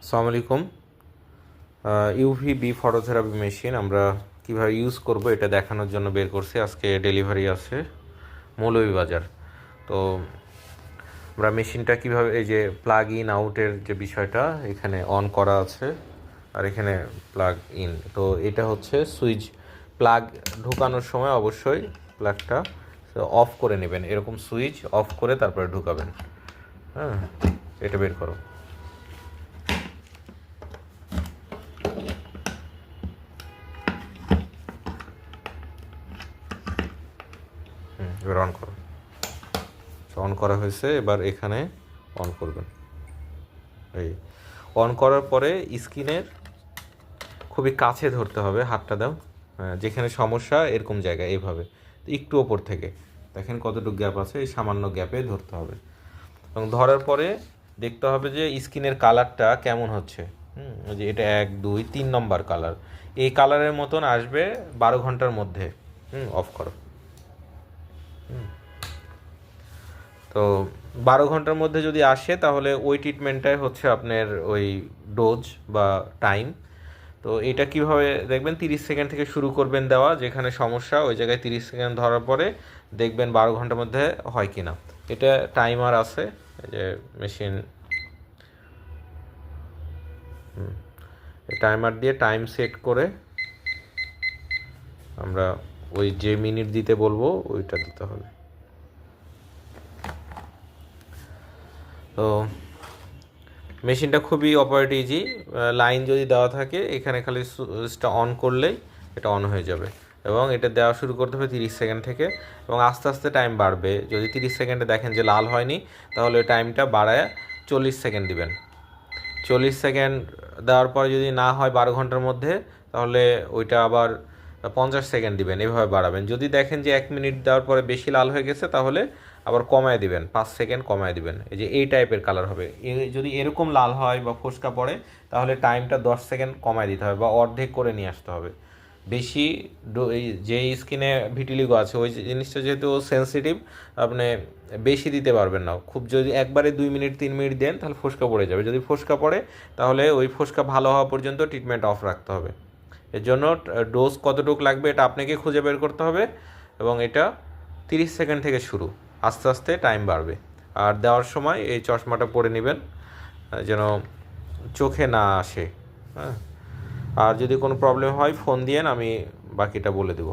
আসসালামু আলাইকুম। UVB phototherapy machine আমরা কিভাবে ইউজ করব এটা দেখানোর জন্য বের করছি। আজকে ডেলিভারি আছে মৌলভীবাজার। তো আমরা মেশিনটা কিভাবে, এই যে প্লাগ ইন আউটের যে বিষয়টা এখানে অন করা আছে আর এখানে প্লাগ ইন, তো এটা হচ্ছে সুইচ। প্লাগ ঢোকানোর সময় অবশ্যই প্লাগটা অফ করে নেবেন, এরকম সুইচ অফ করে তারপরে ঢুকাবেন। হ্যাঁ, এটা বের করো। এবার অন করো। অন করা হয়েছে, এবার এখানে অন করবেন। এই অন করার পরে স্ক্রিনের খুবই কাছে ধরতে হবে, হাতটা দাও। হ্যাঁ, যেখানে সমস্যা এরকম জায়গায় এইভাবে একটু ওপর থেকে দেখেন কতটুকু গ্যাপ আছে, এই সামান্য গ্যাপে ধরতে হবে। এবং ধরার পরে দেখতে হবে যে স্ক্রিনের কালারটা কেমন হচ্ছে। যে এটা 1 2 3 নম্বর কালার, এই কালারের মতন আসবে 12 ঘন্টার মধ্যে। অফ করো। তো 12 ঘন্টার মধ্যে যদি আসে তাহলে ওই ট্রিটমেন্টটাই হচ্ছে আপনার ওই ডোজ বা টাইম। তো এটা কিভাবে দেখবেন, 30 সেকেন্ড থেকে শুরু করবেন দেওয়া, যেখানে সমস্যা ওই জায়গায় 30 সেকেন্ড ধরার পরে দেখবেন 12 ঘন্টার মধ্যে হয় কি না। এটা টাইমার আছে, এই যে মেশিন টাইমার দিয়ে টাইম সেট করে আমরা ওই যে মিনিট দিতে বলবো ওইটা দিতে হবে। তো মেশিনটা খুবই অপারেট ইজি। লাইন যদি দেওয়া থাকে এখানে খালি সুইচটা অন করলেই এটা অন হয়ে যাবে, এবং এটা দেওয়া শুরু করতে হবে 30 সেকেন্ড থেকে, এবং আস্তে আস্তে টাইম বাড়বে। যদি 30 সেকেন্ডে দেখেন যে লাল হয়নি তাহলে ওই টাইমটা বাড়ায় 40 সেকেন্ড দিবেন। 40 সেকেন্ড দেওয়ার পরে যদি না হয় 12 ঘন্টার মধ্যে, তাহলে ওইটা আবার 50 সেকেন্ড দিবেন, এভাবে বাড়াবেন। যদি দেখেন যে 1 মিনিট দেওয়ার পরে বেশি লাল হয়ে গেছে তাহলে আবার কমায় দিবেন, 5 সেকেন্ড কমায় দিবেন। এই যে এই টাইপের কালার হবে। যদি এরকম লাল হয় বা ফোস্কা পড়ে তাহলে টাইমটা 10 সেকেন্ড কমায় দিতে হবে বা অর্ধেক করে নিয়ে আসতে হবে। বেশি যে স্কিনে ভিটিলিগো আছে ওই জিনিসটা যেহেতু সেন্সিটিভ, আপনি বেশি দিতে পারবেন না। খুব যদি একবারে 2 মিনিট 3 মিনিট দেন তাহলে ফোস্কা পড়ে যাবে। যদি ফোস্কা পড়ে তাহলে ওই ফোস্কা ভালো হওয়া পর্যন্ত ট্রিটমেন্ট অফ রাখতে হবে। এর জন্য ডোজ কতটুকু লাগবে এটা আপনাকে খুঁজে বের করতে হবে, এবং এটা 30 সেকেন্ড থেকে শুরু, আস্তে আস্তে টাইম বাড়বে। আর দেওয়ার সময় এই চশমাটা পরে নেবেন যেন চোখে না আসে। হ্যাঁ, আর যদি কোনো প্রবলেম হয় ফোন দিয়েন, আমি বাকিটা বলে দেবো।